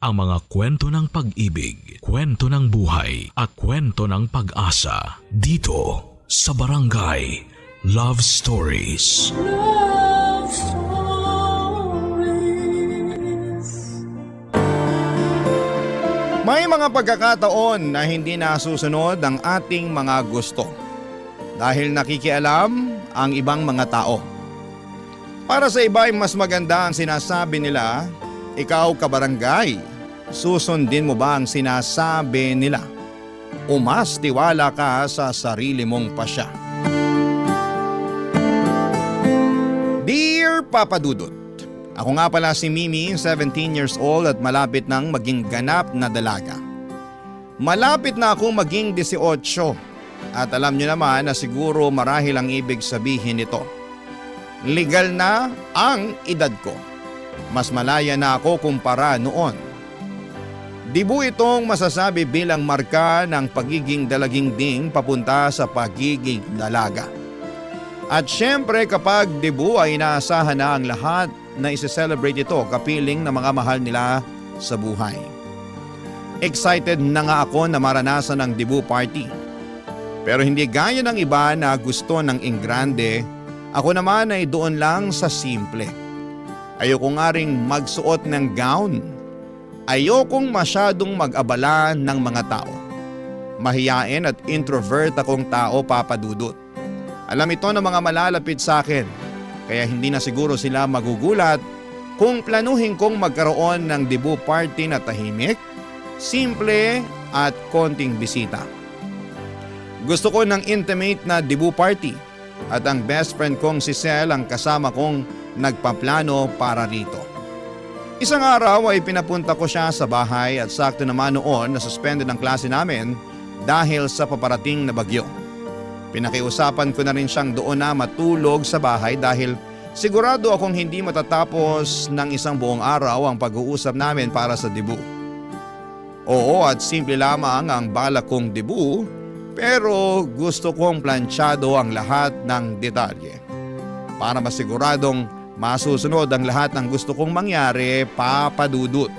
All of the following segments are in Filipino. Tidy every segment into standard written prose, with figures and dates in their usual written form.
Ang mga kwento ng pag-ibig, kwento ng buhay at kwento ng pag-asa dito sa Barangay Love Stories. Love Stories. May mga pagkakataon na hindi nasusunod ang ating mga gusto dahil nakikialam ang ibang mga tao. Para sa iba ay mas maganda ang sinasabi nila, ikaw kabarangay, susundin mo ba ang sinasabi nila? O mas tiwala ka sa sarili mong pasya? Dear Papa Dudut, ako nga pala si Mimi, 17 years old at malapit nang maging ganap na dalaga. Malapit na akong maging 18 at alam nyo naman na siguro marahil ang ibig sabihin nito. Legal na ang edad ko. Mas malaya na ako kumpara noon. Dibu itong masasabi bilang marka ng pagiging dalaging ding papunta sa pagiging dalaga. At syempre kapag dibu ay inaasahan na ang lahat na isi-celebrate ito kapiling ng mga mahal nila sa buhay. Excited na nga ako na maranasan ang dibu party. Pero hindi gaya ng iba na gusto ng ingrande, ako naman ay doon lang sa simple. Ayoko nga ring magsuot ng gown. Ayokong masyadong mag-abala ng mga tao. Mahiyain at introvert akong tao, Papa Dudut. Alam ito ng mga malalapit sa akin, kaya hindi na siguro sila magugulat kung planuhin kong magkaroon ng debut party na tahimik, simple at konting bisita. Gusto ko ng intimate na debut party at ang best friend kong si Sel ang kasama kong nagpaplano para rito. Isang araw ay pinapunta ko siya sa bahay at sakto naman noon na suspended ang klase namin dahil sa paparating na bagyo. Pinakiusapan ko na rin siyang doon na matulog sa bahay dahil sigurado akong hindi matatapos ng isang buong araw ang pag-uusap namin para sa debut. Oo, at simple lamang ang balak kong debut pero gusto kong planchado ang lahat ng detalye. Para masiguradong masusunod ang lahat ng gusto kong mangyari, Papa Dudut.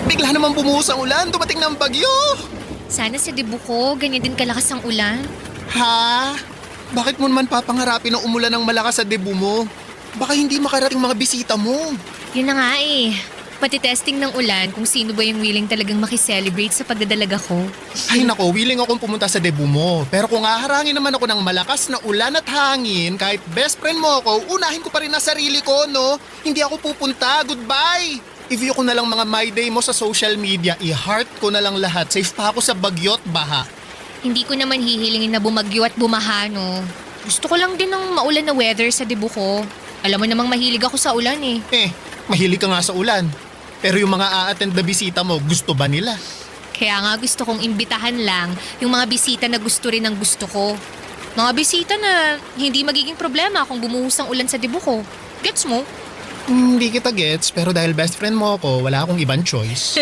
Bigla naman bumuhos ang ulan, dumating na ang bagyo. Sana sa dibu ko, ganyan din kalakas ang ulan. Ha? Bakit mo naman papangarapin na umulan ng malakas sa debut mo? Baka hindi makarating mga bisita mo. Yun na nga eh. Pati testing ng ulan kung sino ba yung willing talagang makiselebrate sa pagdadalaga ko. Ay nako, willing akong pumunta sa debut mo. Pero kung haharangin naman ako ng malakas na ulan at hangin, kahit best friend mo ako, unahin ko pa rin ang sarili ko, no? Hindi ako pupunta, goodbye! I-view ko na lang mga my day mo sa social media, i-heart ko na lang lahat, safe pa ako sa bagyo at baha. Hindi ko naman hihilingin na bumagyo at bumaha, no? Gusto ko lang din ng maulan na weather sa dibu ko. Alam mo namang mahilig ako sa ulan eh. Mahilig ka nga sa ulan. Pero yung mga a-attend na bisita mo, gusto ba nila? Kaya nga gusto kong imbitahan lang yung mga bisita na gusto rin ng gusto ko. Mga bisita na hindi magiging problema kung bumuhos ang ulan sa dibu ko. Gets mo? Hindi kita gets, pero dahil best friend mo ako, wala akong ibang choice.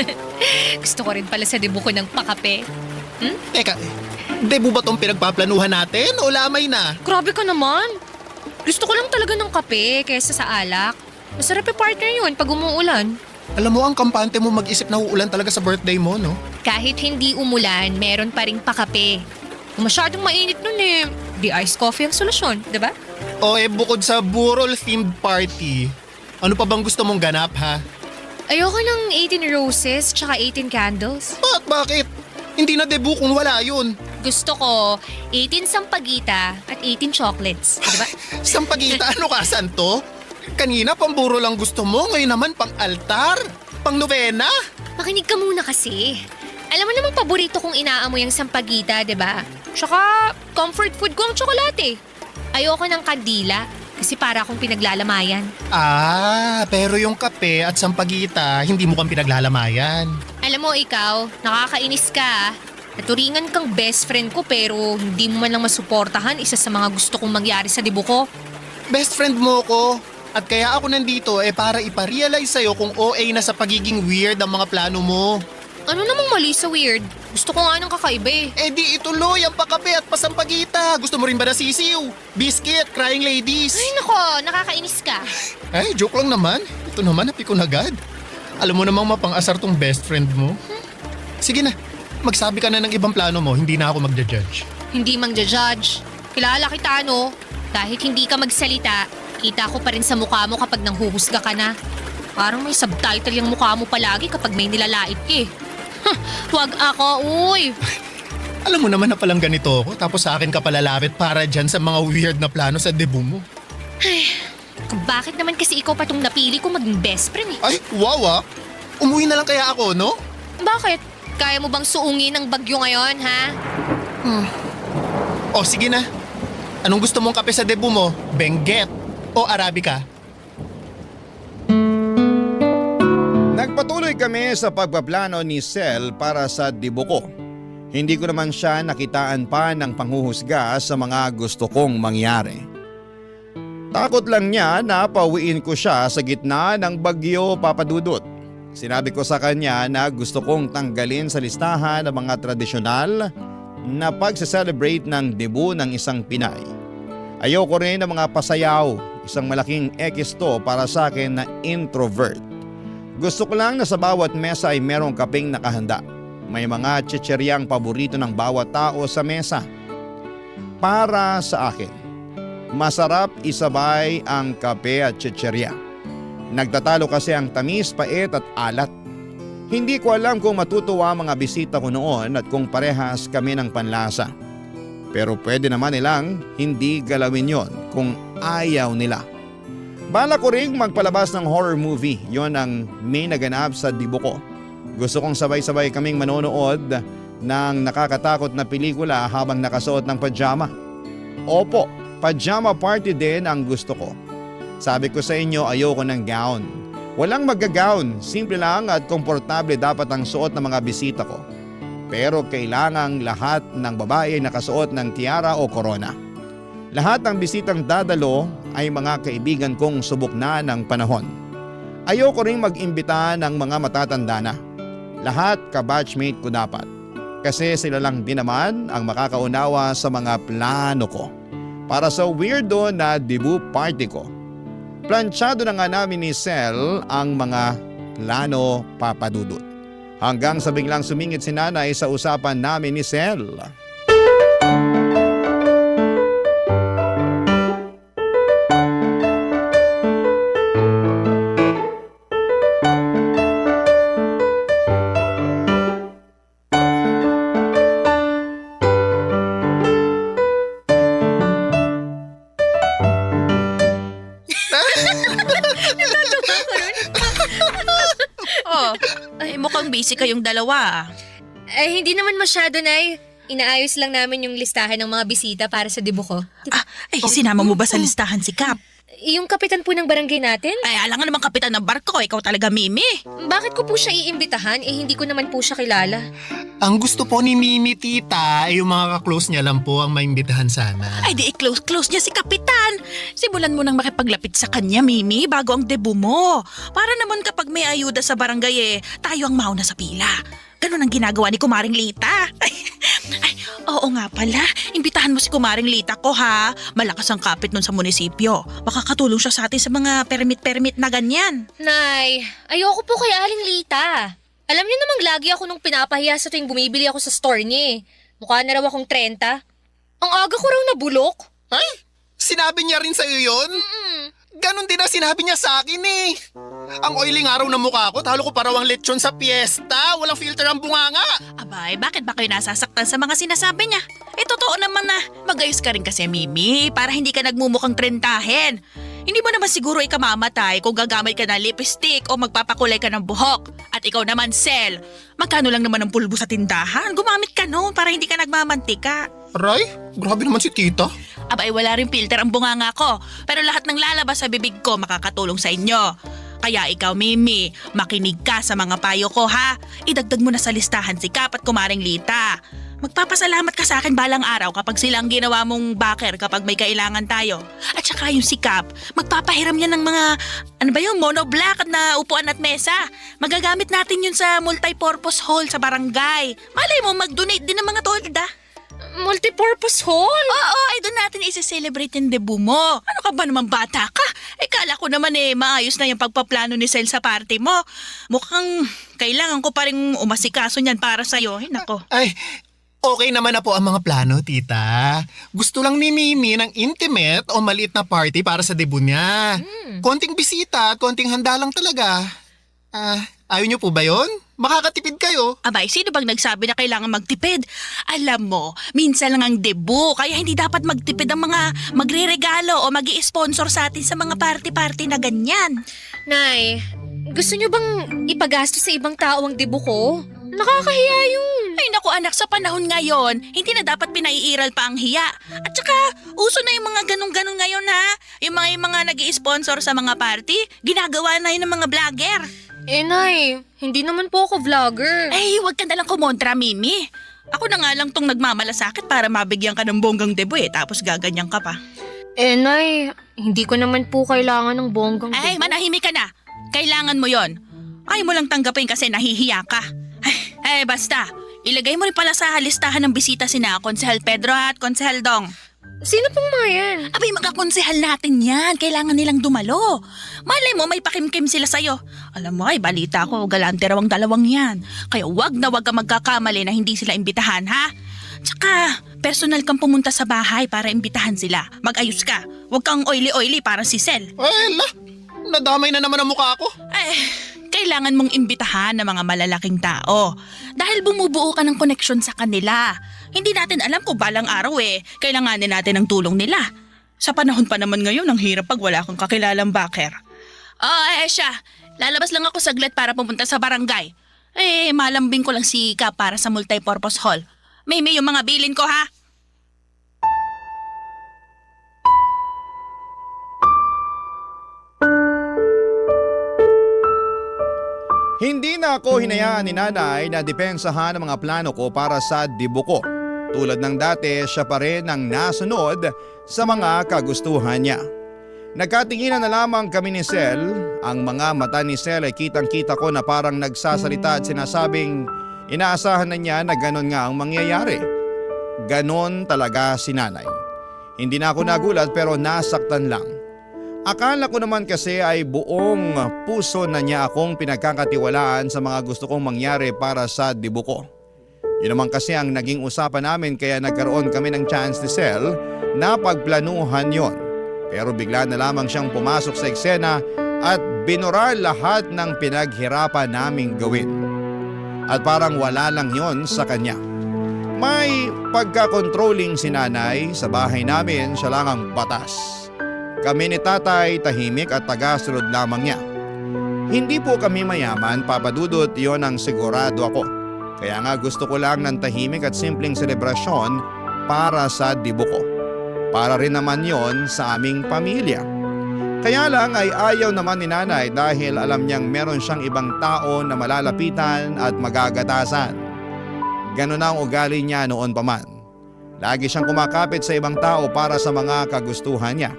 Gusto ko rin pala sa dibu ko ng pakape. Teka, debut ba tong pinagpaplanuhan natin o lamay na? Grabe ka naman. Gusto ko lang talaga ng kape kaysa sa alak. Masarap yung partner yun pag umuulan. Alam mo, ang kampante mo mag-isip na uulan talaga sa birthday mo, no? Kahit hindi umulan, meron pa ring pakape. Kung masyadong mainit nun eh, di iced coffee ang solusyon, di ba? O bukod sa burol-themed party, ano pa bang gusto mong ganap, ha? Ayoko ng 18 roses tsaka 18 candles. Bakit? Hindi na debut kung wala yun. Gusto ko 18 sampagita at 18 chocolates, di ba? Sampagita, ano ka, santo? Kanina pamburo lang gusto mo, ngayon naman pang altar, pang novena. Makinig ka muna kasi. Alam mo namang paborito kong inaamoy ang sampagita, di ba? Tsaka comfort food ko ang tsokolate. Ayoko ng kandila kasi para akong pinaglalamayan. Pero yung kape at sampagita, hindi mo kang pinaglalamayan. Alam mo ikaw, nakakainis ka. Naturingan kang best friend ko pero hindi mo man lang masuportahan isa sa mga gusto kong mangyari sa dibo ko. Best friend mo ko. At kaya ako nandito para iparealize sa'yo kung OA na sa pagiging weird ang mga plano mo. Ano namang mali sa weird? Gusto ko nga ng kakaiba eh. Di ituloy ang pakape at pasampagita. Gusto mo rin ba na sisiw? Biscuit, crying ladies. Ay nako, nakakainis ka. Ay, joke lang naman. Ito naman, napikon agad. Alam mo namang mapang-asar tong best friend mo. Sige na, magsabi ka na ng ibang plano mo, hindi na ako magja-judge. Hindi mang judge. Kilala kita no? Kahit hindi ka magsalita, kita ko pa rin sa mukha mo kapag nanghuhusga ka na. Parang may subtitle yung mukha mo palagi kapag may nilalait ka eh. Huwag ako, uy! Alam mo naman na palang ganito ako, tapos sa akin ka palalapit para dyan sa mga weird na plano sa debut mo. Bakit naman kasi ikaw pa tong napili ko maging best friend eh? Ay, wow ah! Umuwi na lang kaya ako, no? Bakit? Kaya mo bang suungin ng bagyo ngayon, ha? O sige na. Anong gusto mong kape sa debut mo? Benguet o Arabica? Nagpatuloy kami sa pagpaplano ni Sel para sa dibo ko. Hindi ko naman siya nakitaan pa ng panghuhusga sa mga gusto kong mangyari. Takot lang niya na pauwiin ko siya sa gitna ng bagyo papadudot. Sinabi ko sa kanya na gusto kong tanggalin sa listahan ang mga tradisyonal na pagse-celebrate ng debut ng isang Pinay. Ayoko rin ng mga pasayaw, isang malaking X to para sa akin na introvert. Gusto ko lang na sa bawat mesa ay merong kapeng nakahanda. May mga chicheryang paborito ng bawat tao sa mesa. Para sa akin, masarap isabay ang kape at chicherya. Nagtatalo kasi ang tamis, pait at alat. Hindi ko alam kung matutuwa ang mga bisita ko noon at kung parehas kami ng panlasa. Pero pwede naman nilang hindi galawin yon kung ayaw nila. Bala ko ring magpalabas ng horror movie, yon ang may naganap sa dibo ko. Gusto kong sabay-sabay kaming manonood ng nakakatakot na pelikula habang nakasuot ng pajama. Opo, pajama party din ang gusto ko. Sabi ko sa inyo, ayoko ng gown. Walang magga-gown, simple lang at komportable dapat ang suot ng mga bisita ko. Pero kailangang lahat ng babae ay nakasuot ng tiara o korona. Lahat ng bisitang dadalo ay mga kaibigan kong subok na ng panahon. Ayoko ring mag-imbita ng mga matatanda na. Lahat ka-batchmate ko dapat. Kasi sila lang din naman ang makakaunawa sa mga plano ko. Para sa weirdo na debut party ko. Planchado na nga namin ni Sel ang mga plano papadudot. Hanggang sa biglang sumingit si nanay sa usapan namin ni Sel. Ay, mukhang busy kayong dalawa. Ay, hindi naman masyado, Nay. Inaayos lang namin yung listahan ng mga bisita para sa dibo ko. Sinama mo ba sa listahan si Kap? Yung kapitan po ng barangay natin? Ay, alam nga naman kapitan ng barko, ikaw talaga Mimi. Bakit ko po siya iimbitahan? Hindi ko naman po siya kilala. Ang gusto po ni Mimi, tita, ay yung mga ka-close niya lang po ang maimbitahan sana. Ay, di i-close niya si kapitan. Simulan mo nang makipaglapit sa kanya, Mimi, bago ang debut mo. Para naman kapag may ayuda sa barangay tayo ang mauna sa pila. Ganun ang ginagawa ni Kumaring Lita. Ay, oo nga pala. Imbitahan mo si Kumaring Lita ko ha. Malakas ang kapit nun sa munisipyo. Makakatulong siya sa atin sa mga permit na ganyan. Nay, ayoko po kay Aling Lita. Alam niyo namang lagi ako nung pinapahiya sa tuwing bumibili ako sa store niya eh. Mukha na raw akong 30. Ang aga ko raw nabulok. Ay, sinabi niya rin sa'yo yun? Ganon din ang sinabi niya sa akin eh. Ang oiling araw ng mukha ko, talo ko parawang lechon sa piyesta. Walang filter ang bunganga. Abay, bakit ba kayo nasasaktan sa mga sinasabi niya? Totoo naman na magayos ka rin kasi, Mimi, para hindi ka nagmumukhang trentahin. Hindi mo naman siguro ikamamatay kung gagamit ka ng lipstick o magpapakulay ka ng buhok. At ikaw naman, Sel, magkano lang naman ang pulbo sa tindahan? Gumamit ka noon para hindi ka nagmamantika. Aray, grabe naman si tita. Abay, wala rin filter ang bunganga ko. Pero lahat ng lalabas sa bibig ko makakatulong sa inyo. Kaya ikaw, Mimi, makinig ka sa mga payo ko ha. Idagdag mo na sa listahan si Kap at Kumaring Lita. Magpapasalamat ka sa akin balang araw kapag silang ginawa mong backer kapag may kailangan tayo. At saka yung si Kap, magpapahiram niya ng mga, monoblock na upuan at mesa. Magagamit natin yun sa multipurpose hall sa barangay. Malay mo, mag-donate din ng mga tolda. Multipurpose hall? Oo, ay doon natin isi-celebrate yung debut mo. Ano ka ba naman, bata ka? Kala ko naman maayos na yung pagpaplano ni Sel sa party mo. Mukhang kailangan ko pa rin umasikaso niyan para sa'yo. Ay, nako. Ay, okay naman na po ang mga plano, tita. Gusto lang ni Mimi ng intimate o maliit na party para sa debut niya. Konting bisita at konting handa lang talaga. Ayaw niyo po ba yun? Makakatipid kayo. Abay, sino bang nagsabi na kailangan magtipid? Alam mo, minsan lang ang debut, kaya hindi dapat magtipid ang mga magre-regalo o mag-i-sponsor sa atin sa mga party-party na ganyan. Nay, gusto niyo bang ipagastos sa ibang tao ang debut ko? Nakakahiya yun. Ay naku anak, sa panahon ngayon, hindi na dapat pinaiiral pa ang hiya. At saka, uso na yung mga ganun-ganun ngayon ha. Yung mga nag-i-sponsor sa mga party, ginagawa na yun ng mga vlogger. Nay, hindi naman po ako vlogger. Ay, huwag ka nalang kumontra, Mimi. Ako na nga lang tong nagmamalasakit para mabigyan ka ng bonggang debut tapos gaganyan ka pa. Nay, hindi ko naman po kailangan ng bonggang Ay, debut. manahimik ka na. Kailangan mo yon. Ayaw mo lang tanggapin kasi nahihiya ka. Ay, basta. Ilagay mo rin pala sa listahan ng bisita sina Konsehal Pedro at Konsehal Dong. Sino pong mga yan? Abay, magkakonsehal natin yan. Kailangan nilang dumalo. Malay mo, may pakimkim sila sa'yo. Alam mo, ay balita ko, galante raw ang dalawang yan. Kaya wag na wag ka magkakamali na hindi sila imbitahan, ha? Tsaka, personal kang pumunta sa bahay para imbitahan sila. Mag-ayos ka. Huwag kang oily-oily para si Sel. Ay, nadamay na naman ang mukha ko. Ay, kailangan mong imbitahan ng mga malalaking tao. Dahil bumubuo ka ng koneksyon sa kanila. Hindi natin alam kung balang araw kailanganin natin ang tulong nila. Sa panahon pa naman ngayon, ang hirap pag wala kang kakilalang backer. Siya, lalabas lang ako saglit para pumunta sa barangay. Malambing ko lang si Kap para sa multipurpose hall. May yung mga bilin ko ha. Hindi na ako hinayaan ni nanay na depensahan ang mga plano ko para sa debut ko. Tulad ng dati, siya pa rin ang nasunod sa mga kagustuhan niya. Nagkatinginan na lamang kami ni Sel. Ang mga mata ni Sel ay kitang-kita ko na parang nagsasalita at sinasabing inaasahan na niya na ganon nga ang mangyayari. Ganon talaga si nanay. Hindi na ako nagulat pero nasaktan lang. Akala ko naman kasi ay buong puso na niya akong pinagkakatiwalaan sa mga gusto kong mangyari para sa debut ko. Yun naman kasi ang naging usapan namin kaya nagkaroon kami ng chance ni Sel na pagplanuhan yon. Pero bigla na lamang siyang pumasok sa eksena at binura lahat ng pinaghirapan naming gawin. At parang wala lang yon sa kanya. May pagka-controlling si nanay, sa bahay namin siya lang ang batas. Kami ni tatay tahimik at taga-sunod lamang niya. Hindi po kami mayaman, papadudot, yon ang sigurado ako. Kaya nga gusto ko lang ng tahimik at simpleng selebrasyon para sa debut ko. Para rin naman yon sa aming pamilya. Kaya lang ay ayaw naman ni nanay dahil alam niyang meron siyang ibang tao na malalapitan at magagatasan. Ganon na ang ugali niya noon pa man. Lagi siyang kumakapit sa ibang tao para sa mga kagustuhan niya.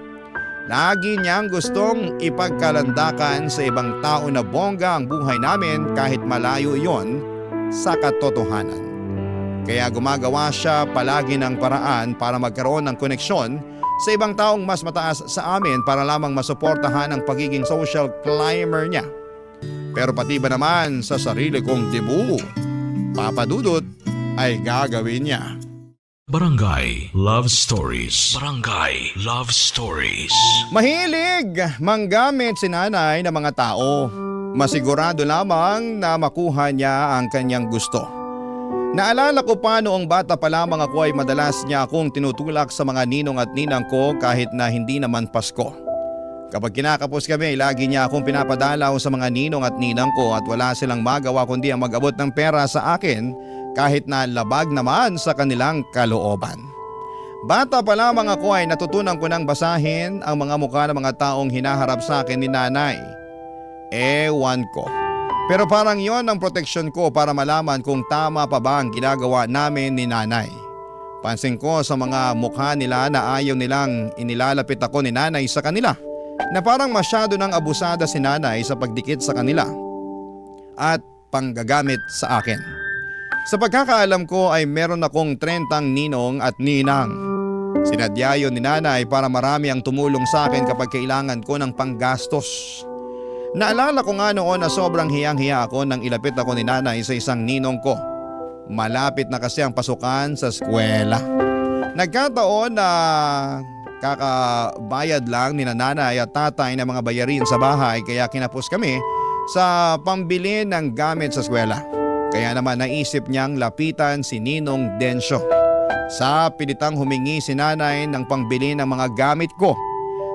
Lagi niyang gustong ipagkalandakan sa ibang tao na bongga ang buhay namin kahit malayo yon sa katotohanan. Kaya gumagawa siya palagi ng paraan para magkaroon ng koneksyon sa ibang taong mas mataas sa amin para lamang masuportahan ang pagiging social climber niya. Pero pati ba naman sa sarili kong debut, papadudot ay gagawin niya. Barangay Love Stories. Barangay Love Stories. Mahilig manggamit si nanay ng mga tao. Masigurado lamang na makuha niya ang kanyang gusto. Naalala ko pa noong bata pa lamang ako ay madalas niya akong tinutulak sa mga ninong at ninang ko kahit na hindi naman Pasko. Kapag kinakapos kami, lagi niya akong pinapadalaw sa mga ninong at ninang ko at wala silang magawa kundi ang mag-abot ng pera sa akin kahit na labag naman sa kanilang kalooban. Bata pa lamang ako ay natutunan ko nang basahin ang mga mukha ng mga taong hinaharap sa akin ni nanay. Ewan ko. Pero parang yon ang proteksyon ko para malaman kung tama pa ba ang ginagawa namin ni nanay. Pansin ko sa mga mukha nila na ayaw nilang inilalapit ako ni nanay sa kanila. Na parang masyado nang abusada si nanay sa pagdikit sa kanila at panggagamit sa akin. Sa pagkakaalam ko ay meron akong 30 ninong at ninang. Sinadya yun ni nanay para marami ang tumulong sa akin kapag kailangan ko ng panggastos. Naalala ko nga noon na sobrang hiyang-hiya ako nang ilapit ako ni nanay sa isang ninong ko. Malapit na kasi ang pasukan sa eskwela. Nagkataon na kakabayad lang ni nanay at tatay ng mga bayarin sa bahay kaya kinapos kami sa pambili ng gamit sa eskwela. Kaya naman naisip niyang lapitan si Ninong Densyo. Sa pilitang humingi si nanay ng pangbili ng mga gamit ko.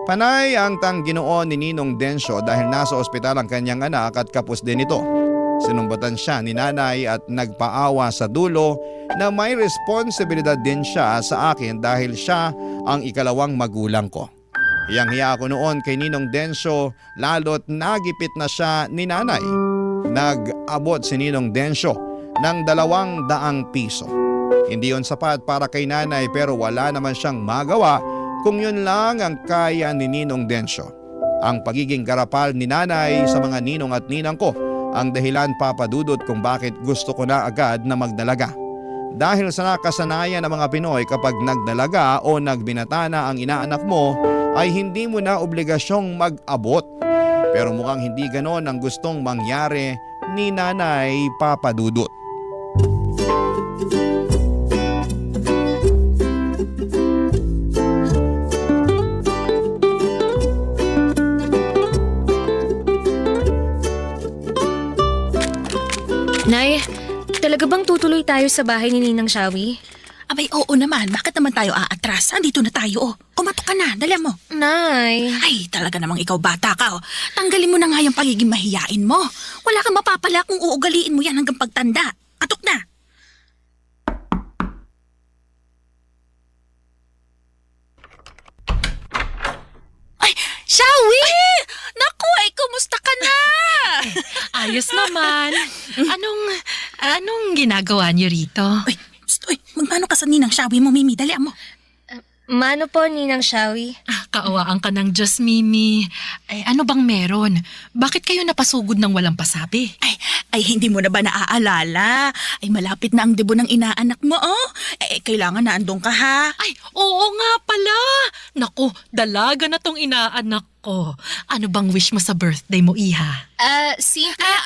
Panay ang tangginoon ni Ninong Densyo dahil nasa ospital ang kanyang anak at kapos din ito. Sinumbatan siya ni nanay at nagpaawa sa dulo na may responsibilidad din siya sa akin dahil siya ang ikalawang magulang ko. Hiyang-hiya ako noon kay Ninong Densyo lalo't nagipit na siya ni nanay. Nag-abot si Ninong Densyo ng 200 piso. Hindi yon sapat para kay nanay pero wala naman siyang magawa kung yun lang ang kaya ni Ninong Densyo. Ang pagiging garapal ni nanay sa mga ninong at ninang ko ang dahilan papadudot kung bakit gusto ko na agad na magdalaga. Dahil sa nakasanayan ng mga Pinoy kapag nagdalaga o nagbinata na ang inaanak mo ay hindi mo na obligasyong mag-abot. Pero mukhang hindi ganon ang gustong mangyari ni Nanay Papadudot. Nay, talaga bang tutuloy tayo sa bahay ni Ninang Shawi? Abay, oo naman. Bakit naman tayo aatras? Andito na tayo, oh. Kumatok ka na. Dali mo. Nay. Ay, talaga namang ikaw bata ka, oh. Tanggalin mo na nga yung pagiging mahiyain mo. Wala kang mapapala kung uugaliin mo yan hanggang pagtanda. Katok na. Ay, Shawi! Naku, ay, kumusta ka na? Ayos naman. Anong ginagawa niyo rito? Uy, magmano ka sa ninang Shawi mo, Mimi. Dali mo. Mano po, Ninang Shawi? Kaawaan ka ng Diyos, Mimi. Ay, ano bang meron? Bakit kayo napasugod ng walang pasabi? Ay, hindi mo na ba naaalala? Ay, malapit na ang debut ng inaanak mo, oh. Kailangan na andong ka, ha? Ay, oo nga pala. Naku, dalaga na tong inaanak ko. Ano bang wish mo sa birthday mo, Iha?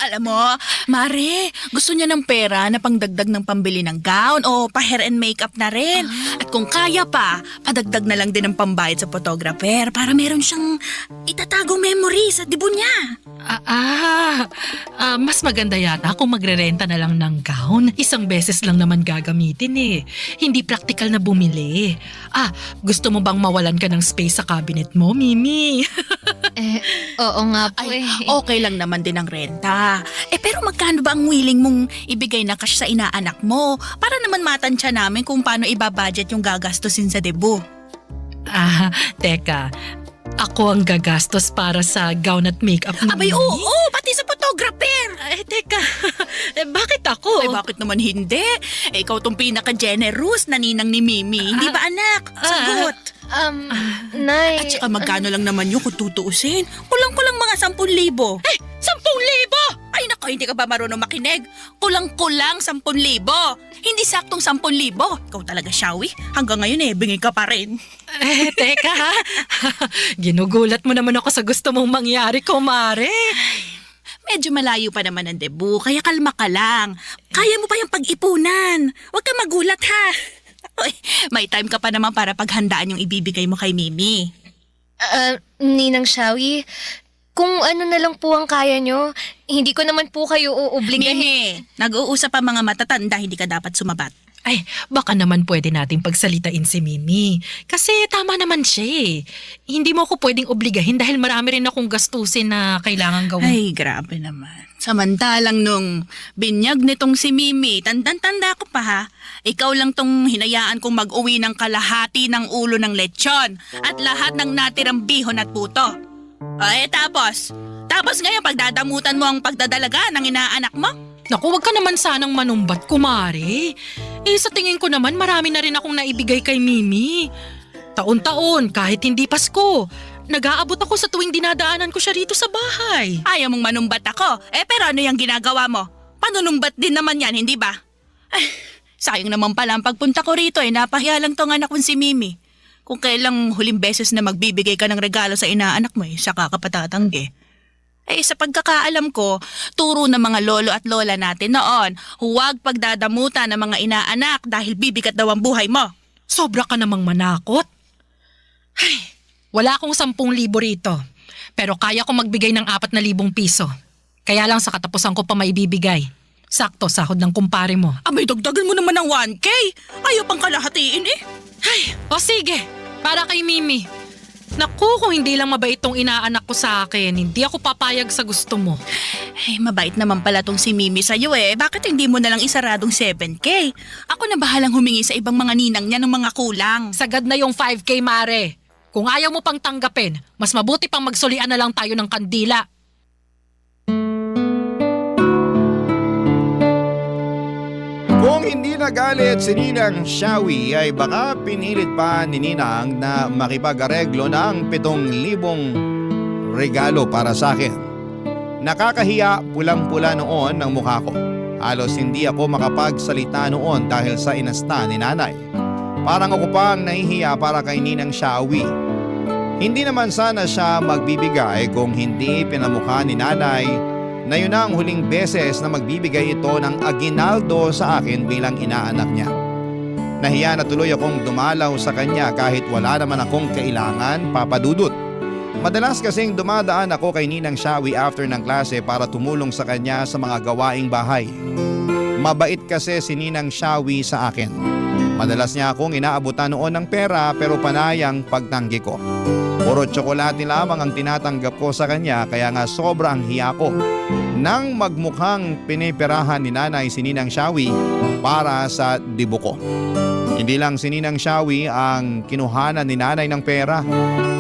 Alam mo, Mare, gusto niya ng pera na pangdagdag ng pambili ng gown o pa-hair and makeup na rin. At kung kaya pa, padagdag na lang din ng pambayad sa photographer para meron siyang itatagong memory sa debut niya. Mas maganda yata kung magre-renta na lang ng gown. Isang beses lang naman gagamitin eh. Hindi practical na bumili. Gusto mo bang mawalan ka ng space sa cabinet mo, Mimi? Oo nga po Ay, okay lang naman din ang renta. Pero magkano ba ang willing mong ibigay na cash sa inaanak mo? Para naman matansya namin kung paano ibabudget yung gagastusin sa debut. Teka. Ako ang gagastos para sa gown at makeup ni Abay, Mimi? oo, pati sa photographer. Teka. Bakit ako? Ay, bakit naman hindi? Ikaw tong pinaka-generous na ninang ni Mimi. Hindi ba, anak? Sagot. Nay. At saka magkano lang naman yun kung tutuusin? Kulang-kulang mga 10,000. 10,000! Ay nako, hindi ka ba marunong makinig? Kulang-kulang 10,000. Hindi saktong 10,000. Ikaw talaga, Shawi. Hanggang ngayon bingi ka pa rin. Teka ha. Ginugulat mo naman ako sa gusto mong mangyari, kumare. Medyo malayo pa naman ang debut, kaya kalma ka lang. Kaya mo pa yung pag-ipunan. Huwag ka magulat, ha? Uy, may time ka pa naman para paghandaan yung ibibigay mo kay Mimi. Ninang Shawi, kung ano na lang po ang kaya nyo, hindi ko naman po kayo uubligahin. Mimi, nag-uusap pa mga matatanda, hindi ka dapat sumabat. Ay, baka naman pwede nating pagsalitain si Mimi. Kasi tama naman siya eh. Hindi mo ako pwedeng obligahin dahil marami rin akong gastusin na kailangan gawin. Ay, grabe naman. Samantalang nung binyag nitong si Mimi, tanda ko pa ha, ikaw lang tong hinayaan kong mag-uwi ng kalahati ng ulo ng lechon at lahat ng natirang bihon at puto. Ay, tapos Tapos ngayon pagdadamutan mo ang pagdadalaga ng inaanak mo? Naku, wag ka naman sanang manumbat, kumare. Sa tingin ko naman marami na rin akong naibigay kay Mimi. Taon-taon, kahit hindi Pasko, nag-aabot ako sa tuwing dinadaanan ko siya rito sa bahay. Ayaw mong manumbat ako. Pero ano yung ginagawa mo? Panunumbat din naman yan, hindi ba? Sayang naman pala ang pagpunta ko rito napahiya lang tong anak kong si Mimi. Kung kailang huling beses na magbibigay ka ng regalo sa inaanak mo saka ka patatanggi. Sa pagkakaalam ko, turo ng mga lolo at lola natin noon, huwag pagdadamutan ng mga inaanak dahil bibigat daw ang buhay mo. Sobra ka namang manakot. Wala akong 10,000 rito. Pero kaya ko magbigay ng 4,000 piso. Kaya lang sa katapusan ko pa maibibigay. Sakto, sahod ng kumpare mo. May dagdagan mo naman ng 1K. Ayaw pang kalahatiin O sige, para kay Mimi. Naku, kung hindi lang mabait tong inaanak ko sa akin, hindi ako papayag sa gusto mo. Mabait naman pala tong si Mimi sa'yo Bakit hindi mo nalang isaradong 7K? Ako na bahalang humingi sa ibang mga ninang niya ng mga kulang. Sagad na yung 5K, Mare. Kung ayaw mo pang tanggapin, mas mabuti pang magsulian na lang tayo ng kandila. Kung hindi nagalit si Ninang Shawi ay baka pinilit pa ni Ninang na makipag-areglo ng 7,000 regalo para sa akin. Nakakahiya, pulang-pula noon ang mukha ko. Halos hindi ako makapagsalita noon dahil sa inasta ni nanay. Parang ako pang nahihiya para kay Ninang Shawi. Hindi naman sana siya magbibigay kung hindi pinamukha ni nanay na yun ang huling beses na magbibigay ito ng aginaldo sa akin bilang inaanak niya. Nahiya na tuloy akong dumalaw sa kanya kahit wala naman akong kailangan, Papa Dudut. Madalas kasing dumadaan ako kay Ninang Shawi after ng klase para tumulong sa kanya sa mga gawaing bahay. Mabait kasi si Ninang Shawi sa akin. Madalas niya akong inaabutan noon ng pera pero panayang pagtanggi ko. Puro tsokolate lamang ang tinatanggap ko sa kanya kaya nga sobrang hiya ko nang magmukhang piniperahan ni nanay si Ninang Shawi para sa dibo ko. Hindi lang si Ninang Shawi ang kinuhanan ni nanay ng pera.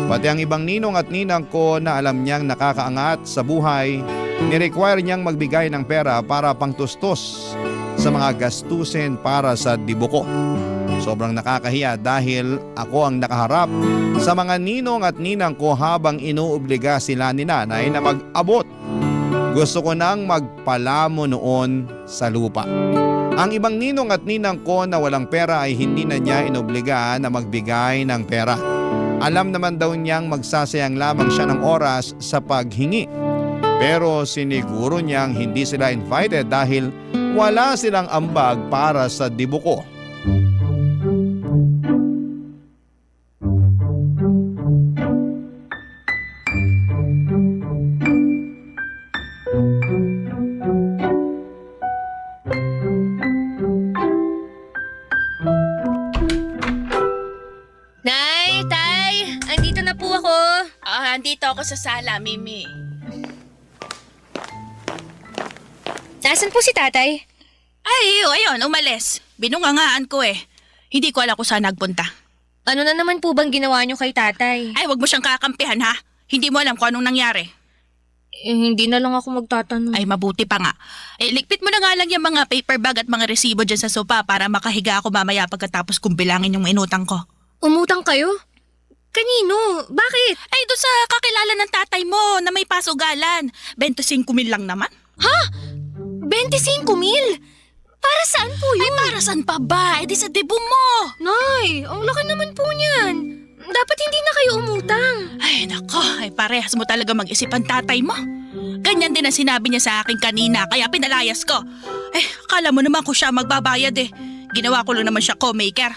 Pati ang ibang ninong at ninang ko na alam niyang nakakaangat sa buhay, ni-require niyang magbigay ng pera para pangtustos sa mga gastusin para sa dibo ko. Sobrang nakakahiya dahil ako ang nakaharap sa mga ninong at ninang ko habang inuobliga sila ni nanay na mag-abot. Gusto ko nang magpalamo noon sa lupa. Ang ibang ninong at ninang ko na walang pera ay hindi na niya inobliga na magbigay ng pera. Alam naman daw niyang magsasayang lamang siya ng oras sa paghingi. Pero siniguro niyang hindi sila invited dahil wala silang ambag para sa dibo ko. Nay, Tay, andito na po ako. Andito ako sa sala, Mimi. Nasaan po si Tatay? Ayun, umalis. Binungangaan ko Hindi ko alam kung saan nagpunta. Ano na naman po bang ginawa niyo kay Tatay? Wag mo siyang kakampihan ha. Hindi mo alam kung anong nangyari. Hindi na lang ako magtatanong. Mabuti pa nga. Likpit mo na nga lang yung mga paper bag at mga resibo dyan sa sopa para makahiga ako mamaya pagkatapos kung bilangin yung inutang ko. Umutang kayo? Kanino? Bakit? Doon sa kakilala ng tatay mo na may pasugalan. 25,000 lang naman. 25,000? Para saan po yun? Para saan pa ba? Di sa debo mo. Nay, ang laki naman po niyan. Dapat hindi na kayo umutang. Nako, parehas mo talaga mag-isip ang tatay mo. Ganyan din ang sinabi niya sa akin kanina, kaya pinalayas ko. Akala mo naman ko siya magbabayad Ginawa ko lang naman siya co-maker.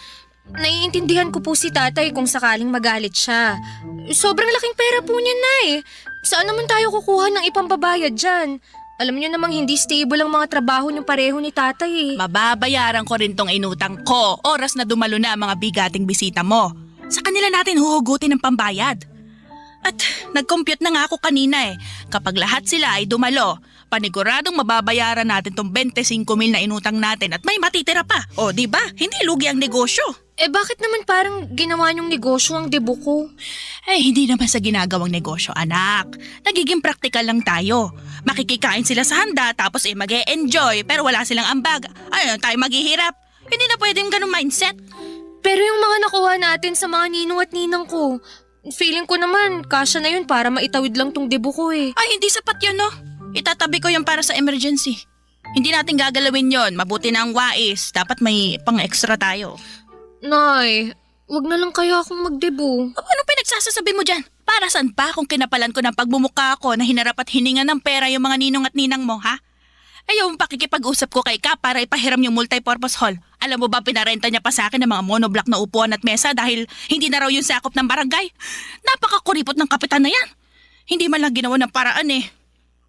Naiintindihan ko po si Tatay kung sakaling magalit siya. Sobrang laking pera po niya, Nay. Saan naman tayo kukuha ng ipambabayad dyan? Alam niyo namang hindi stable ang mga trabaho niyo pareho ni Tatay Mababayaran ko rin tong inutang ko. Oras na dumalo na ang mga bigating bisita mo. Sa kanila natin huhugutin ng pambayad. At nag-compute na nga ako kanina Kapag lahat sila ay dumalo, paniguradong mababayaran natin tong 25,000 na inutang natin at may matitira pa. O, di ba? Hindi lugi ang negosyo. Bakit naman parang ginawa niyong negosyo ang debo ko? Hindi naman sa ginagawang negosyo, anak. Nagiging praktikal lang tayo. Makikikain sila sa handa tapos mag-e-enjoy pero wala silang ambag. Ano tayo maghihirap? Hindi na pwedeng ganung mindset. Pero yung mga nakuha natin sa mga ninong at ninang ko, feeling ko naman kasya na yun para maitawid lang tong debo ko eh. Hindi sapat yun, no? Itatabi ko yun para sa emergency. Hindi natin gagalawin yon. Mabuti na ang wais. Dapat may pang-extra tayo. Nay, wag na lang kaya akong magdebo. Ano pinagsasasabi mo dyan? Para saan pa kung kinapalan ko ng pagbumuka ko na hinarap at hininga ng pera yung mga ninong at ninang mo, ha? Yung pakikipag-usap ko kay Kap para ipahiram yung multipurpose hall. Alam mo ba pinarenta niya pa sa akin ng mga monoblock na upuan at mesa dahil hindi na raw yung sakop ng barangay? Napakakuripot ng kapitan na yan. Hindi man lang ginawa ng paraan eh.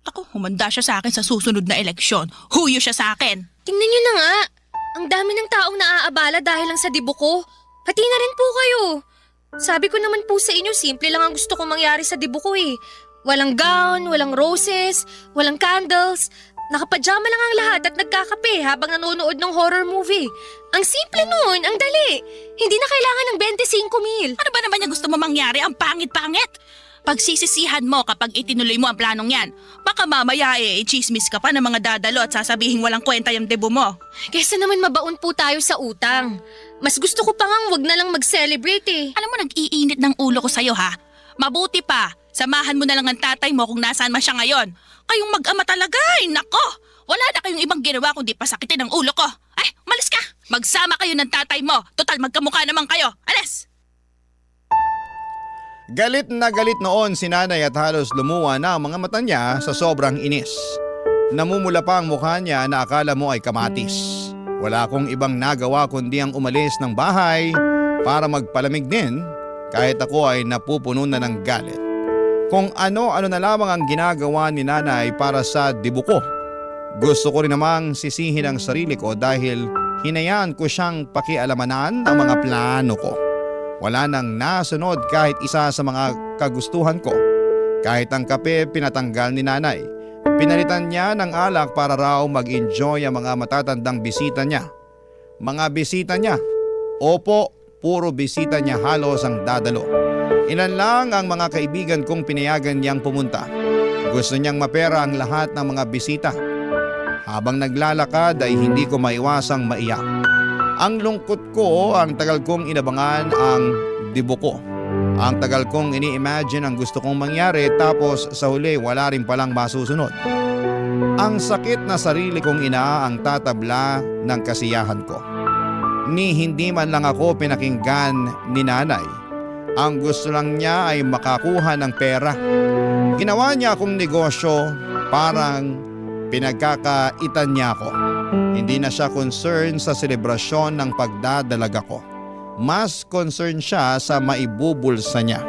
Ako, humanda siya sa akin sa susunod na eleksyon. Huyo siya sa akin. Tingnan niyo na nga. Ang dami ng taong naaabala dahil lang sa debo ko. Pati na rin po kayo. Sabi ko naman po sa inyo, simple lang ang gusto kong mangyari sa debo ko eh. Walang gown, walang roses, walang candles. Nakapajama lang ang lahat at nagkakape habang nanonood ng horror movie. Ang simple nun, ang dali. Hindi na kailangan ng 25,000. Ano ba naman yung gusto mo mangyari? Ang pangit-pangit. Pagsisisihan mo kapag itinuloy mo ang planong yan. Baka mamaya chismis ka pa ng mga dadalo at sasabihin walang kwenta yung debo mo. Kesa naman mabaon po tayo sa utang. Mas gusto ko pa ngang wag na lang mag-celebrate eh. Alam mo, nag-iinit ng ulo ko sa'yo ha. Mabuti pa, samahan mo na lang ang tatay mo kung nasaan man siya ngayon. Kayong mag-ama talaga, nako. Wala na kayong ibang ginawa kundi pasakitin ang ulo ko. Ay, umalis ka. Magsama kayo ng tatay mo. Total, magkamukha naman kayo. Alis! Galit na galit noon si nanay at halos lumuwa na ang mga mata niya sa sobrang inis. Namumula pa ang mukha niya na akala mo ay kamatis. Wala akong ibang nagawa kundi ang umalis ng bahay para magpalamig din kahit ako ay napupuno na ng galit. Kung ano-ano na lamang ang ginagawa ni nanay para sa debo ko. Gusto ko rin namang sisihin ang sarili ko dahil hinayaan ko siyang pakialamanan ang mga plano ko. Wala nang nasunod kahit isa sa mga kagustuhan ko. Kahit ang kape pinatanggal ni nanay. Pinalitan niya ng alak para raw mag-enjoy ang mga matatandang bisita niya. Mga bisita niya? Opo, puro bisita niya halos ang dadalo. Ilan lang ang mga kaibigan kong pinayagan niyang pumunta. Gusto niyang mapera ang lahat ng mga bisita. Habang naglalakad ay hindi ko maiwasang maiyak. Ang lungkot ko, ang tagal kong inabangan ang debo ko. Ang tagal kong ini-imagine ang gusto kong mangyari tapos sa huli wala rin palang masusunod. Ang sakit na sarili kong ina ang tatabla ng kasiyahan ko. Ni hindi man lang ako pinakinggan ni nanay. Ang gusto lang niya ay makakuha ng pera. Ginawa niya akong negosyo, parang pinagkakaitan niya ako. Hindi na siya concerned sa selebrasyon ng pagdadalaga ko. Mas concerned siya sa maibubulsa niya.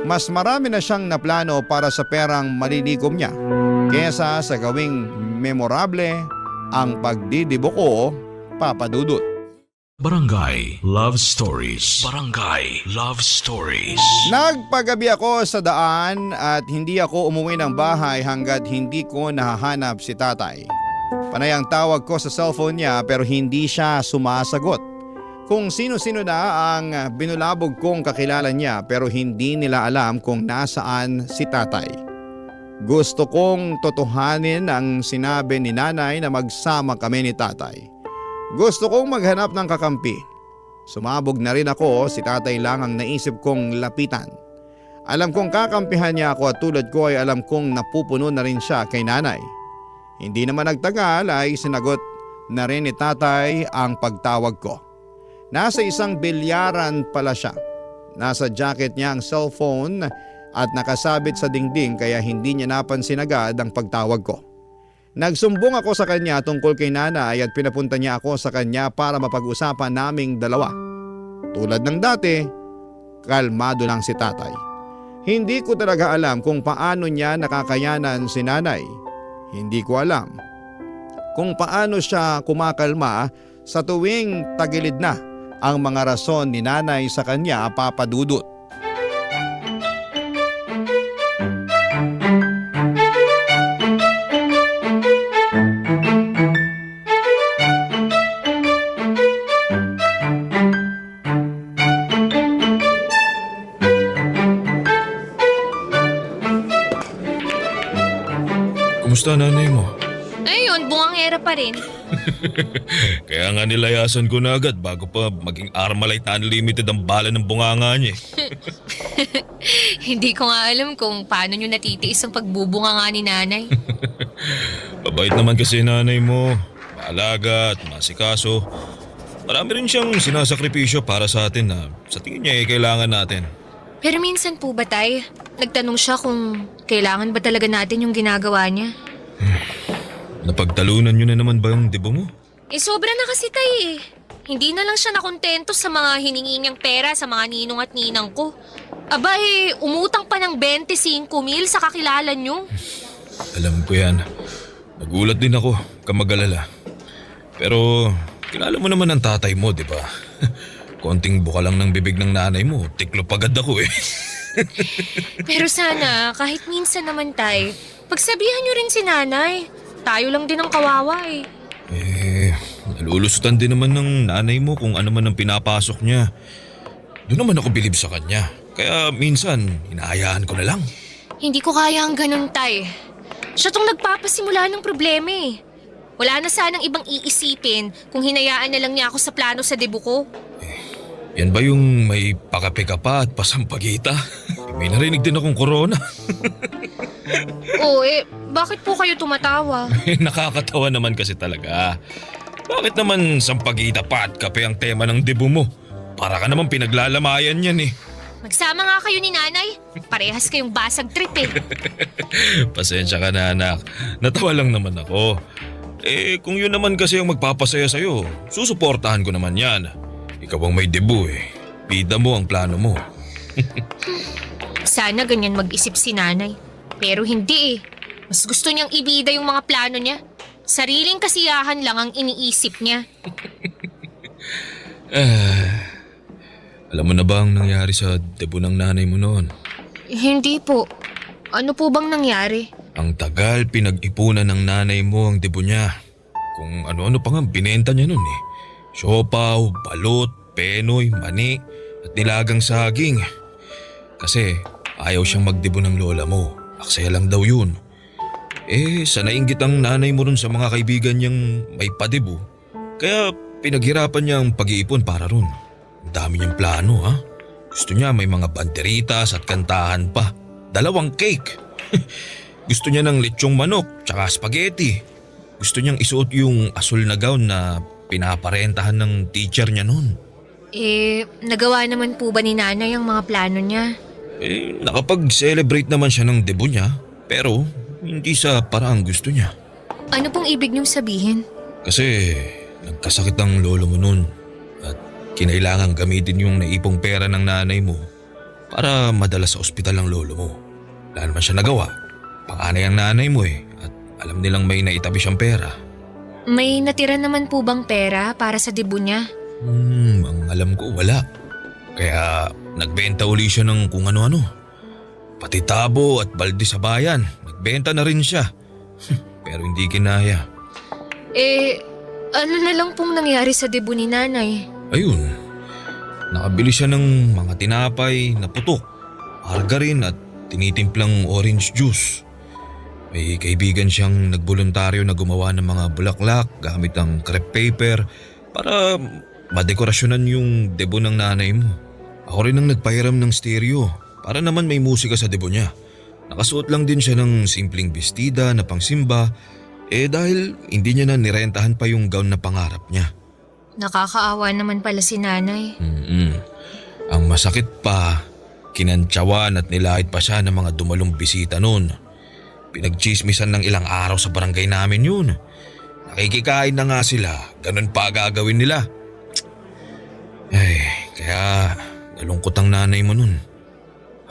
Mas marami na siyang naplano para sa perang malilikom niya kesa sa gawing memorable ang pagdidibo ko, Papa Dudut. Barangay Love Stories. Barangay Love Stories. Nagpagabi ako sa daan at hindi ako umuwi ng bahay hanggat hindi ko nahahanap si tatay. Panay ang tawag ko sa cellphone niya pero hindi siya sumasagot. Kung sino-sino na ang binulabog kong kakilala niya pero hindi nila alam kung nasaan si tatay. Gusto kong totohanin ang sinabi ni nanay na magsama kami ni tatay. Gusto kong maghanap ng kakampi. Sumabog na rin ako, si tatay lang ang naisip kong lapitan. Alam kong kakampihan niya ako at tulad ko ay alam kong napupuno na rin siya kay nanay. Hindi naman nagtagal ay sinagot na rin ni tatay ang pagtawag ko. Nasa isang bilyaran pala siya. Nasa jacket niya ang cellphone at nakasabit sa dingding kaya hindi niya napansin agad ang pagtawag ko. Nagsumbong ako sa kanya tungkol kay nanay at pinapunta niya ako sa kanya para mapag-usapan naming dalawa. Tulad ng dati, kalmado lang si tatay. Hindi ko talaga alam kung paano niya nakakayanan si nanay. Hindi ko alam kung paano siya kumakalma sa tuwing tagilid na ang mga rason ni nanay sa kanya, Papa Dudut. Kamusta nanay mo? Ayun, bungangera pa rin. Kaya nga nilayasan ko na agad bago pa maging Armalite na unlimited ang bala ng bunganga niya. Hindi ko nga alam kung paano nyo natitiis ang pagbubunga nga ni nanay. Mabait naman kasi nanay mo. Maalaga at masikaso. Marami rin siyang sinasakripisyo para sa atin na sa tingin niya kailangan natin. Pero minsan po ba, Tay? Nagtanong siya kung kailangan ba talaga natin yung ginagawa niya. Napagtalunan niyo na naman ba yung debo mo? Sobra na kasi, Tay eh. Hindi na lang siya nakontento sa mga hiningi niyang pera sa mga ninong at ninang ko. Aba umutang pa ng 25,000 sa kakilala niyo. Alam ko yan. Nagulat din ako, kamagalala. Pero kilala mo naman ang tatay mo, di ba? Konting buka lang ng bibig ng nanay mo, tiklop agad ako eh. Pero sana, kahit minsan naman, Tay, pagsabihan niyo rin si nanay. Tayo lang din ang kawawa eh. Nalulusutan din naman ng nanay mo kung ano man ang pinapasok niya. Doon naman ako bilib sa kanya. Kaya minsan, hinahayaan ko na lang. Hindi ko kaya ang ganun, Tay. Siya tong nagpapasimula ng problema eh. Wala na sanang ibang iisipin kung hinayaan na lang niya ako sa plano sa debut ko. Yan ba yung may pakape ka pa at pasampagita? May narinig din akong corona. Bakit po kayo tumatawa? Nakakatawa naman kasi talaga. Bakit naman sampagita pa at kape ang tema ng debut mo? Para ka naman pinaglalamayan yan eh. Magsama nga kayo ni nanay. Parehas kayong basag trip eh. Pasensya ka na anak. Natawa lang naman ako. Kung yun naman kasi ang magpapasaya sa'yo, susuportahan ko naman yan. Ikaw ang may debut eh. Bida mo ang plano mo. Sana ganyan mag-isip si nanay. Pero hindi eh. Mas gusto niyang ibida yung mga plano niya. Sariling kasiyahan lang ang iniisip niya. Alam mo na ba ang nangyari sa debut ng nanay mo noon? Hindi po. Ano po bang nangyari? Ang tagal pinag-ipunan ng nanay mo ang debut niya. Kung ano-ano pa nga binenta niya noon eh. Siopaw, balot, penoy, mani at nilagang saging. Kasi ayaw siyang magdebut ng lola mo. Aksaya lang daw yun. Sa nainggit ang nanay mo ron sa mga kaibigan niyang may padebu. Kaya pinaghirapan niya ang pag-iipon para ron. Ang dami niyang plano ha. Gusto niya may mga banderitas at kantahan pa. 2 cake. Gusto niya ng lechong manok tsaka spaghetti. Gusto niyang isuot yung asul na gown na pinaparentahan ng teacher niya noon. Nagawa naman po ba ni nanay ang mga plano niya? Nakapag-celebrate naman siya ng debut niya. Pero hindi sa paraang gusto niya. Ano pong ibig niyong sabihin? Kasi nagkasakit ang lolo mo noon. At kinailangan gamitin yung naipong pera ng nanay mo para madala sa ospital ang lolo mo. Wala naman siya nagawa. Panganay ang nanay mo eh. At alam nilang may naitabi siyang pera. May natira naman po bang pera para sa debut niya? Ang alam ko wala. Kaya nagbenta uli siya ng kung ano-ano. Pati tabo at balde sa bayan. Nagbenta na rin siya. Pero hindi kinaya. Ano na lang pong nangyari sa debut ni nanay? Ayun. Nakabili siya ng mga tinapay na putok, margarine at tinitimplang orange juice. May kaibigan siyang nagboluntaryo na gumawa ng mga bulaklak gamit ang crepe paper para madekorasyonan yung debut ng nanay mo. Ako rin ang nagpahiram ng stereo para naman may musika sa debut niya. Nakasuot lang din siya ng simpleng bestida na pangsimba dahil hindi niya na nirentahan pa yung gown na pangarap niya. Nakakaawa naman pala si nanay. Ang masakit pa, kinantsawan at nilait pa siya ng mga dumalong bisita noon. Pinagchismisan ng ilang araw sa barangay namin yun. Nakikikain na nga sila, ganun pa gagawin nila. Kaya nalungkot ang nanay mo nun.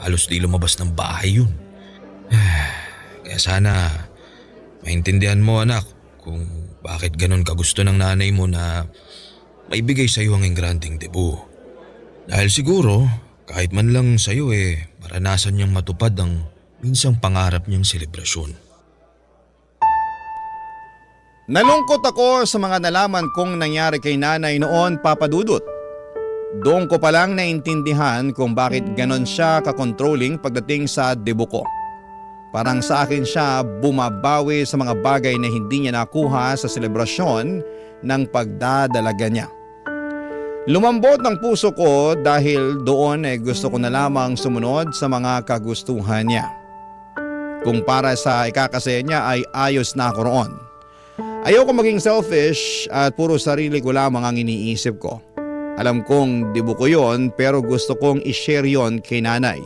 Halos di lumabas ng bahay yun. Kaya sana maintindihan mo anak kung bakit ganun kagusto ng nanay mo na maibigay sa iyo ang engranding debut. Dahil siguro kahit man lang sa iyo maranasan niyang matupad ang minsang pangarap niyang selebrasyon. Nalungkot ako sa mga nalaman kong nangyari kay nanay noon, Papa Dudut. Doon ko palang naintindihan kung bakit ganon siya ka-controlling pagdating sa debut ko. Parang sa akin siya bumabawi sa mga bagay na hindi niya nakuha sa selebrasyon ng pagdadalaga niya. Lumambot ng puso ko dahil doon gusto ko na lamang sumunod sa mga kagustuhan niya. Kung para sa ikakasaya niya ay ayos na ako roon. Ayoko maging selfish at puro sarili ko lamang ang iniisip ko. Alam kong dibo ko yon pero gusto kong i-share yon kay nanay.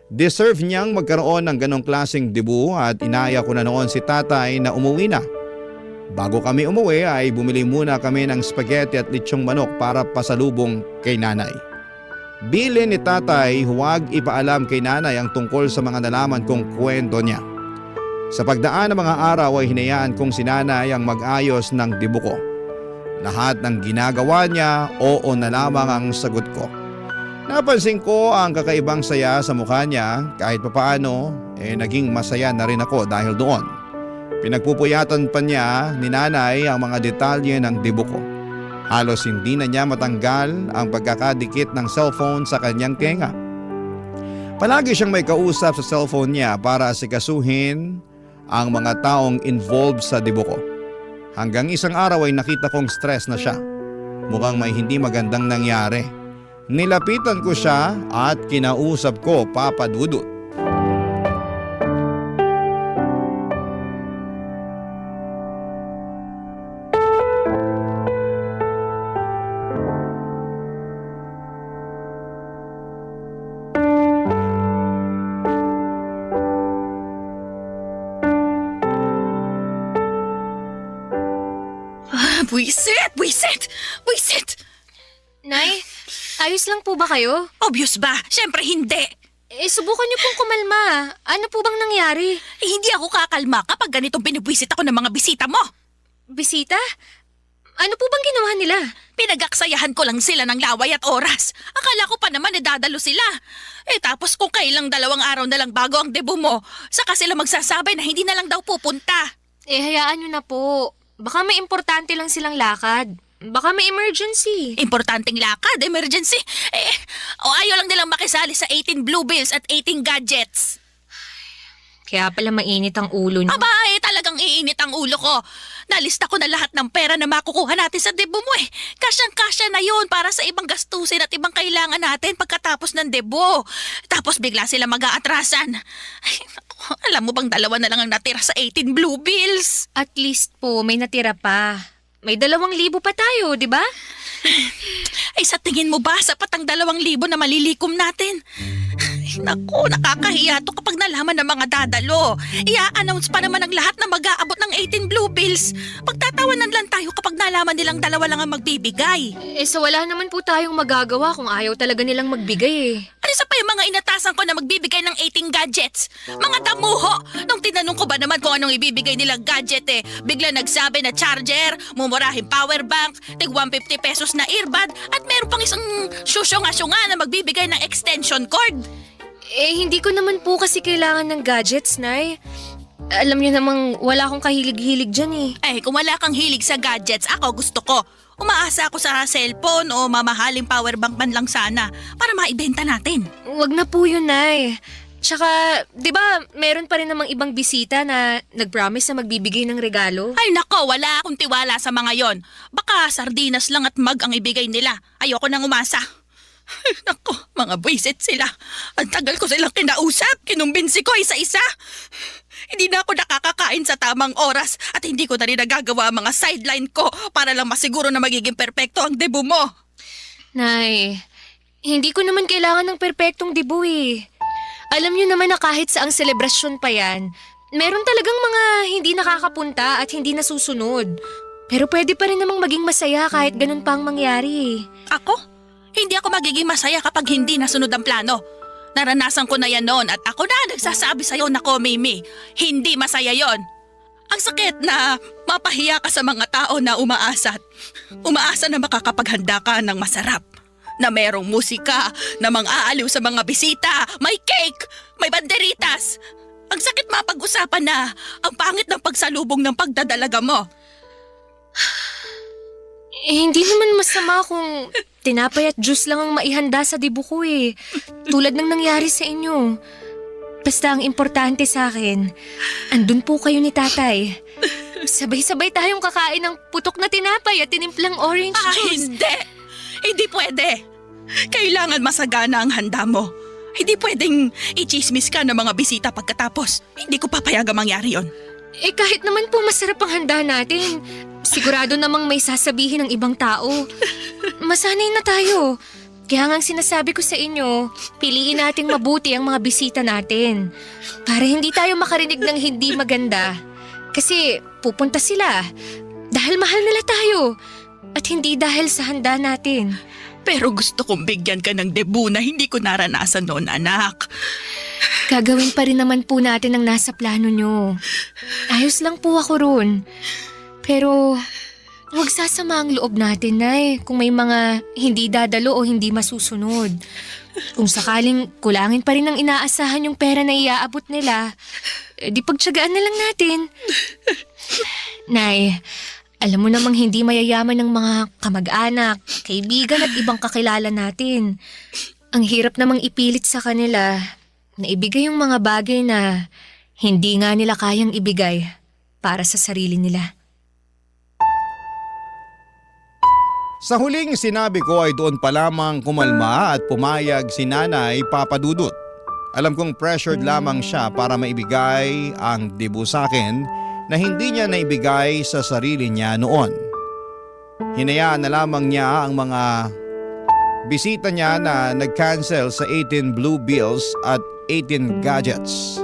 Deserve niyang magkaroon ng ganong klaseng dibu at inaya ko na noon si tatay na umuwi na. Bago kami umuwi ay bumili muna kami ng spaghetti at litsyong manok para pasalubong kay nanay. Bilin ni tatay huwag ipaalam kay nanay ang tungkol sa mga nalaman kong kwento niya. Sa pagdaan ng mga araw ay hinayaan kong si nanay ang mag-ayos ng dibu ko. Lahat ng ginagawa niya, oo na lamang ang sagot ko. Napansin ko ang kakaibang saya sa mukha niya kahit papaano naging masaya na rin ako dahil doon. Pinagpupuyatan pa niya ni nanay ang mga detalye ng dibu ko. Halos hindi na niya matanggal ang pagkakadikit ng cellphone sa kanyang tenga. Palagi siyang may kausap sa cellphone niya para asikasuhin ang mga taong involved sa dibu ko. Hanggang isang araw ay nakita kong stress na siya. Mukhang may hindi magandang nangyari. Nilapitan ko siya at kinausap ko, Papa Dudut. Buisit! Nay, ayos lang po ba kayo? Obvious ba? Siyempre hindi. Subukan niyo pong kumalma. Ano po bang nangyari? Hindi ako kakalma kapag ganitong binibwisit ako ng mga bisita mo. Bisita? Ano po bang ginawa nila? Pinagaksayahan ko lang sila ng laway at oras. Akala ko pa naman dadalo sila. Tapos kung kailang 2 araw na lang bago ang debut mo, saka sila magsasabi na hindi na lang daw pupunta. Hayaan niyo na po. Baka may importante lang silang lakad. Baka may emergency. Importanteng lakad, emergency. Ayaw lang nilang makisali sa 18 Blue Bills at 18 gadgets. Kaya pala mainit ang ulo niyo. Aba, talagang iinit ang ulo ko. Nalista ko na lahat ng pera na makukuha natin sa debut mo Kasyang-kasya na yon para sa ibang gastusin at ibang kailangan natin pagkatapos ng debut. Tapos bigla sila mag-aatrasan. Alam mo bang 2 na lang ang natira sa 18 Blue Bills? At least po, may natira pa. May 2,000 pa tayo, di ba? Sa tingin mo ba sapat ang 2,000 na malilikom natin? Naku, nakakahiya to kapag nalaman ng mga dadalo. Ia-announce pa naman ang lahat na mag-aabot ng 18 Blue Bills. Pagtatawanan lang tayo kapag nalaman nilang 2 lang ang magbibigay. So wala naman po tayong magagawa kung ayaw talaga nilang magbigay Ano sa pa yung mga inatasan ko na magbibigay ng 18 gadgets? Mga damuho! Nung tinanong ko ba naman kung anong ibibigay nilang gadget bigla nagsabi na charger, mumurahing power bank, tig 150 pesos na earbud, at meron pang isang syusyonga-syunga na magbibigay ng extension cord. Hindi ko naman po kasi kailangan ng gadgets, Nay. Alam niyo namang wala akong kahilig-hilig dyan Kung wala kang hilig sa gadgets, ako gusto ko. Umaasa ako sa cellphone o mamahaling powerbank man lang sana para maibenta natin. Wag na po yun, Nay. Tsaka, di ba, meron pa rin namang ibang bisita na nag-promise na magbibigay ng regalo? Ay nako, wala akong tiwala sa mga yon. Baka sardinas lang at mug ang ibigay nila. Ayoko nang umasa. Ay, nako, mga buwisit sila. Ang tagal ko silang kinausap, kinumbinsi ko isa-isa. Hindi na ako nakakakain sa tamang oras at hindi ko na rin nagagawa ang mga sideline ko para lang masiguro na magiging perpekto ang debut mo. Nay, hindi ko naman kailangan ng perpektong debut Alam niyo naman na kahit saang selebrasyon pa yan, meron talagang mga hindi nakakapunta at hindi nasusunod. Pero pwede pa rin namang maging masaya kahit ganun pa ang mangyari Ako? Hindi ako magiging masaya kapag hindi nasunod ang plano. Naranasan ko na yan noon at ako na nagsasabi sa'yo na Mimi, hindi masaya yon. Ang sakit na mapahiya ka sa mga tao na umaasa na makakapaghanda ka ng masarap. Na merong musika, na mang-aaliw sa mga bisita, may cake, may banderitas. Ang sakit mapag-usapan na ang pangit ng pagsalubong ng pagdadalaga mo. Hindi naman masama kung tinapay at juice lang ang maihanda sa debut ko Tulad ng nangyari sa inyo. Basta ang importante sa akin, andun po kayo ni tatay. Sabay-sabay tayong kakain ng putok na tinapay at tinimplang orange juice. Hindi! Hindi pwede! Kailangan masagana ang handa mo. Hindi pwedeng i-chismis ka ng mga bisita pagkatapos. Hindi ko papayagang mangyari yon. Kahit naman po masarap ang handa natin, sigurado namang may sasabihin ng ibang tao. Masanay na tayo. Kaya nga ang sinasabi ko sa inyo, piliin nating mabuti ang mga bisita natin. Para hindi tayo makarinig ng hindi maganda. Kasi pupunta sila dahil mahal nila tayo at hindi dahil sa handa natin. Pero gusto kong bigyan ka ng debut na hindi ko naranasan noon, anak. Gagawin pa rin naman po natin ang nasa plano nyo. Ayos lang po ako ron. Pero huwag sasama ang loob natin, Nay, kung may mga hindi dadalo o hindi masusunod. Kung sakaling kulangin pa rin ang inaasahan yung pera na iaabot nila, di pagtsagaan na lang natin. Nay, alam mo namang hindi mayayaman ng mga kamag-anak, kaibigan at ibang kakilala natin. Ang hirap namang ipilit sa kanila na ibigay yung mga bagay na hindi nga nila kayang ibigay para sa sarili nila. Sa huling sinabi ko ay doon pa lamang kumalma at pumayag si Nanay Papa Dudut. Alam kong pressured lamang siya para maibigay ang debut sa akin na hindi niya naibigay sa sarili niya noon. Hinayaan na lamang niya ang mga bisita niya na nag-cancel sa 18 blue bills at 18 gadgets.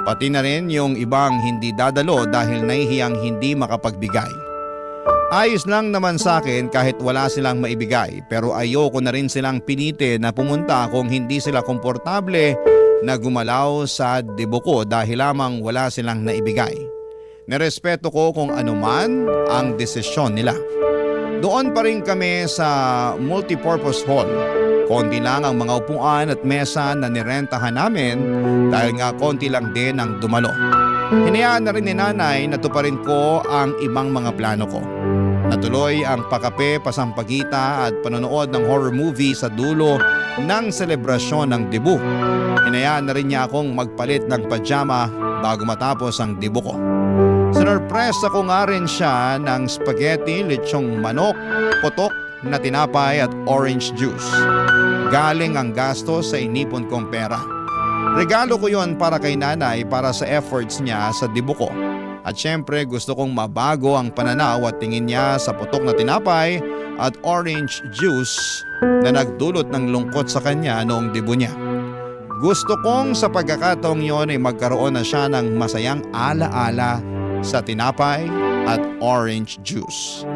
Pati na rin yung ibang hindi dadalo dahil nahihiyang hindi makapagbigay. Ayos lang naman sa akin kahit wala silang maibigay pero ayoko na rin silang pinite na pumunta kung hindi sila komportable na gumalaw sa debut ko dahil lamang wala silang naibigay. Nerespeto ko kung anuman ang desisyon nila. Doon pa rin kami sa multipurpose hall. Konti lang ang mga upuan at mesa na nirentahan namin dahil nga konti lang din ang dumalo. Hinayaan na rin ni Nanay na tuparin ko ang ibang mga plano ko. Natuloy ang pakape, pasampagita at panonood ng horror movie sa dulo ng selebrasyon ng debut. Hinayaan na rin niya akong magpalit ng pajama bago matapos ang debut ko. Sinurpresa ko nga rin siya ng spaghetti, lechong manok, putok na tinapay at orange juice. Galing ang gasto sa inipon kong pera. Regalo ko yon para kay Nanay para sa efforts niya sa debut ko. At syempre gusto kong mabago ang pananaw at tingin niya sa putok na tinapay at orange juice na nagdulot ng lungkot sa kanya noong debut niya. Gusto kong sa pagkakataong yon ay magkaroon na siya ng masayang alaala sa tinapay at orange juice.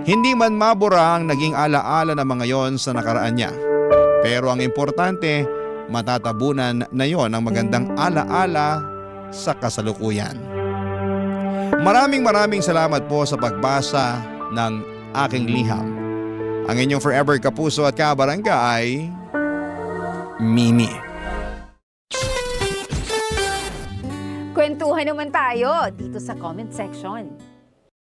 Hindi man mabura ang naging alaala na mga yon sa nakaraan niya. Pero ang importante, matatabunan na yon ang magandang alaala sa kasalukuyan. Maraming salamat po sa pagbasa ng aking liham. Ang inyong forever kapuso at kabarangay, Mimi. Kwentuhan naman tayo dito sa comment section.